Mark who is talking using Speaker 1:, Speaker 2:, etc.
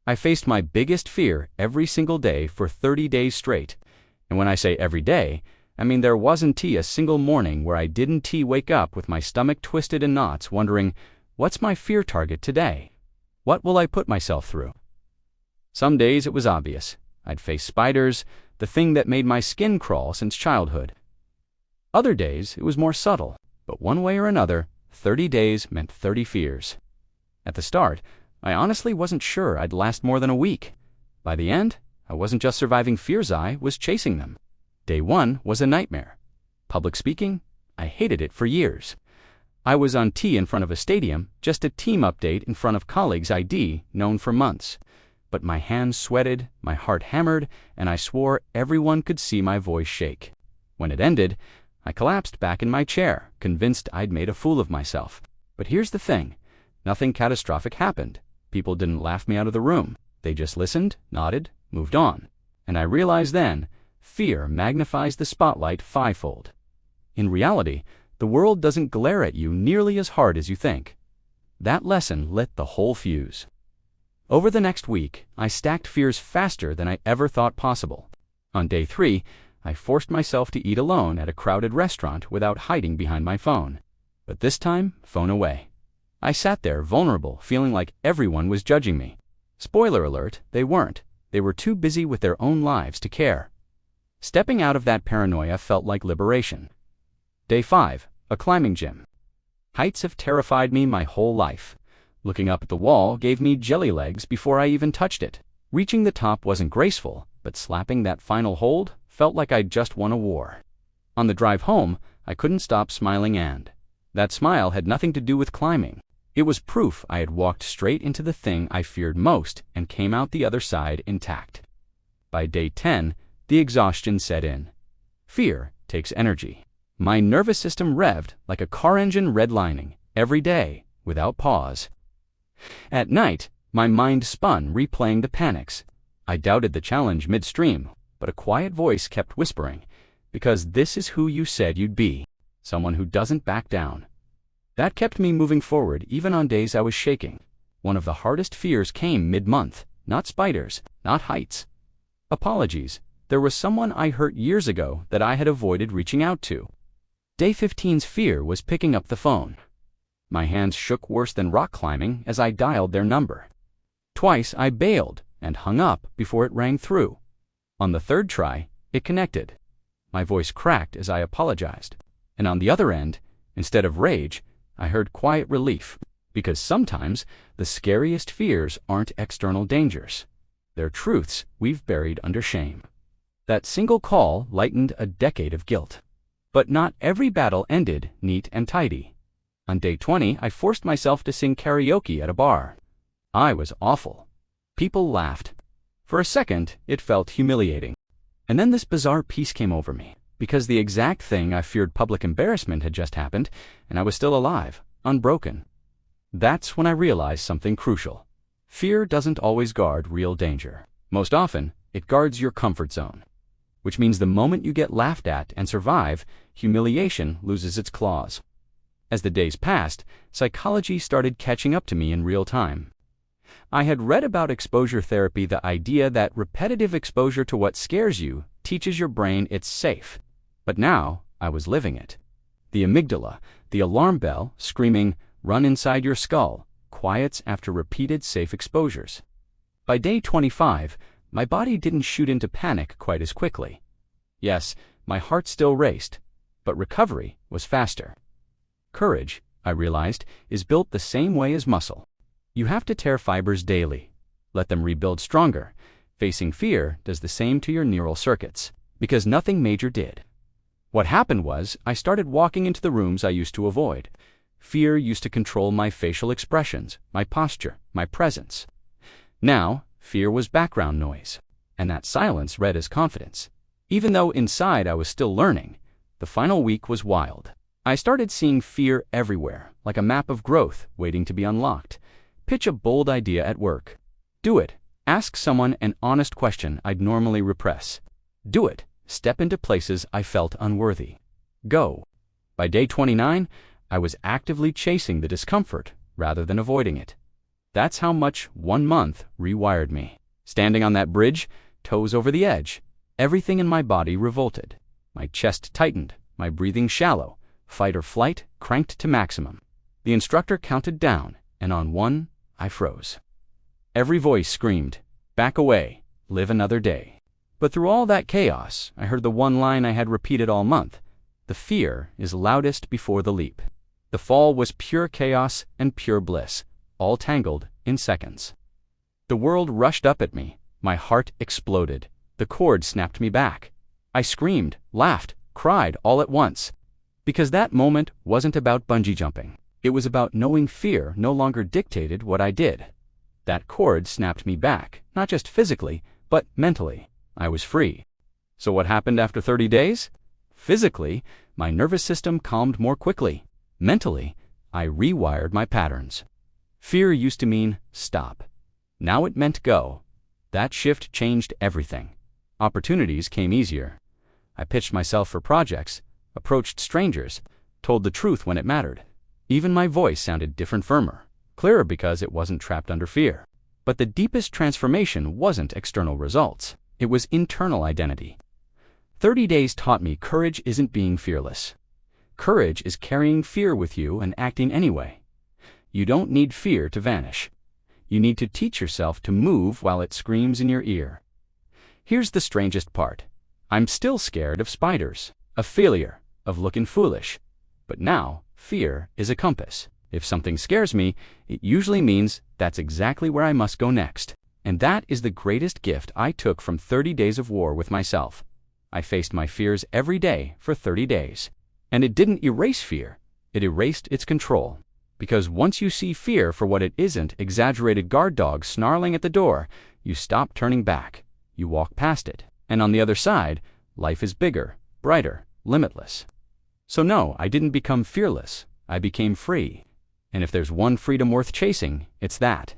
Speaker 1: I faced my biggest fear every single day for 30 days straight. And when I say every day, I mean there wasn't a single morning where I didn't wake up with my stomach twisted in knots wondering, what's my fear target today? What will I put myself through? Some days it was obvious. I'd face spiders, the thing that made my skin crawl since childhood. Other days it was more subtle, but one way or another, 30 days meant 30 fears. At the start, I honestly wasn't sure I'd last more than a week. By the end, I wasn't just surviving fears, I was chasing them. Day 1 was a nightmare. Public speaking, I hated it for years. I was on in front of a stadium, just a team update in front of colleagues I'd known for months. But my hands sweated, my heart hammered, and I swore everyone could see my voice shake. When it ended, I collapsed back in my chair, convinced I'd made a fool of myself. But here's the thing. Nothing catastrophic happened. People didn't laugh me out of the room. They just listened, nodded, moved on. And I realized then, fear magnifies the spotlight fivefold. In reality, the world doesn't glare at you nearly as hard as you think. That lesson lit the whole fuse. Over the next week, I stacked fears faster than I ever thought possible. On day 3, I forced myself to eat alone at a crowded restaurant without hiding behind my phone. But this time, phone away. I sat there vulnerable, feeling like everyone was judging me. Spoiler alert, they weren't. They were too busy with their own lives to care. Stepping out of that paranoia felt like liberation. Day 5, a climbing gym. Heights have terrified me my whole life. Looking up at the wall gave me jelly legs before I even touched it. Reaching the top wasn't graceful, but slapping that final hold felt like I'd just won a war. On the drive home, I couldn't stop smiling, and that smile had nothing to do with climbing. It was proof I had walked straight into the thing I feared most and came out the other side intact. By day 10, the exhaustion set in. Fear takes energy. My nervous system revved like a car engine redlining, every day, without pause. At night, my mind spun, replaying the panics. I doubted the challenge midstream, but a quiet voice kept whispering, because this is who you said you'd be, someone who doesn't back down. That kept me moving forward even on days I was shaking. One of the hardest fears came mid-month, not spiders, not heights. Apologies. There was someone I hurt years ago that I had avoided reaching out to. Day 15's fear was picking up the phone. My hands shook worse than rock climbing as I dialed their number. Twice I bailed and hung up before it rang through. On the third try, it connected. My voice cracked as I apologized. And on the other end, instead of rage, I heard quiet relief, because sometimes the scariest fears aren't external dangers. They're truths we've buried under shame. That single call lightened a decade of guilt. But not every battle ended neat and tidy. On day 20, I forced myself to sing karaoke at a bar. I was awful. People laughed. For a second, it felt humiliating. And then this bizarre peace came over me, because the exact thing I feared, public embarrassment, had just happened, and I was still alive, unbroken. That's when I realized something crucial. Fear doesn't always guard real danger. Most often, it guards your comfort zone. Which means the moment you get laughed at and survive, humiliation loses its claws. As the days passed, psychology started catching up to me in real time. I had read about exposure therapy, the idea that repetitive exposure to what scares you teaches your brain it's safe. But now, I was living it. The amygdala, the alarm bell, screaming, "Run inside your skull," quiets after repeated safe exposures. By day 25, my body didn't shoot into panic quite as quickly. Yes, my heart still raced, but recovery was faster. Courage, I realized, is built the same way as muscle. You have to tear fibers daily. Let them rebuild stronger. Facing fear does the same to your neural circuits, because nothing major did. What happened was, I started walking into the rooms I used to avoid. Fear used to control my facial expressions, my posture, my presence. Now, fear was background noise, and that silence read as confidence. Even though inside I was still learning, the final week was wild. I started seeing fear everywhere, like a map of growth waiting to be unlocked. Pitch a bold idea at work. Do it. Ask someone an honest question I'd normally repress. Do it. Step into places I felt unworthy. Go. By day 29, I was actively chasing the discomfort rather than avoiding it. That's how much 1 month rewired me. Standing on that bridge, toes over the edge, everything in my body revolted. My chest tightened, my breathing shallow, fight or flight cranked to maximum. The instructor counted down, and on 1, I froze. Every voice screamed, "Back away, live another day." But through all that chaos, I heard the one line I had repeated all month: the fear is loudest before the leap. The fall was pure chaos and pure bliss, all tangled in seconds. The world rushed up at me, my heart exploded, the cord snapped me back. I screamed, laughed, cried all at once. Because that moment wasn't about bungee jumping. It was about knowing fear no longer dictated what I did. That cord snapped me back, not just physically, but mentally. I was free. So what happened after 30 days? Physically, my nervous system calmed more quickly. Mentally, I rewired my patterns. Fear used to mean stop. Now it meant go. That shift changed everything. Opportunities came easier. I pitched myself for projects, approached strangers, told the truth when it mattered. Even my voice sounded different, firmer, clearer because it wasn't trapped under fear. But the deepest transformation wasn't external results. It was internal identity. 30 days taught me courage isn't being fearless. Courage is carrying fear with you and acting anyway. You don't need fear to vanish. You need to teach yourself to move while it screams in your ear. Here's the strangest part. I'm still scared of spiders, of failure, of looking foolish. But now, fear is a compass. If something scares me, it usually means that's exactly where I must go next. And that is the greatest gift I took from 30 days of war with myself. I faced my fears every day for 30 days. And it didn't erase fear, it erased its control. Because once you see fear for what it isn't, exaggerated guard dogs snarling at the door, you stop turning back. You walk past it. And on the other side, life is bigger, brighter, limitless. So no, I didn't become fearless. I became free. And if there's one freedom worth chasing, it's that.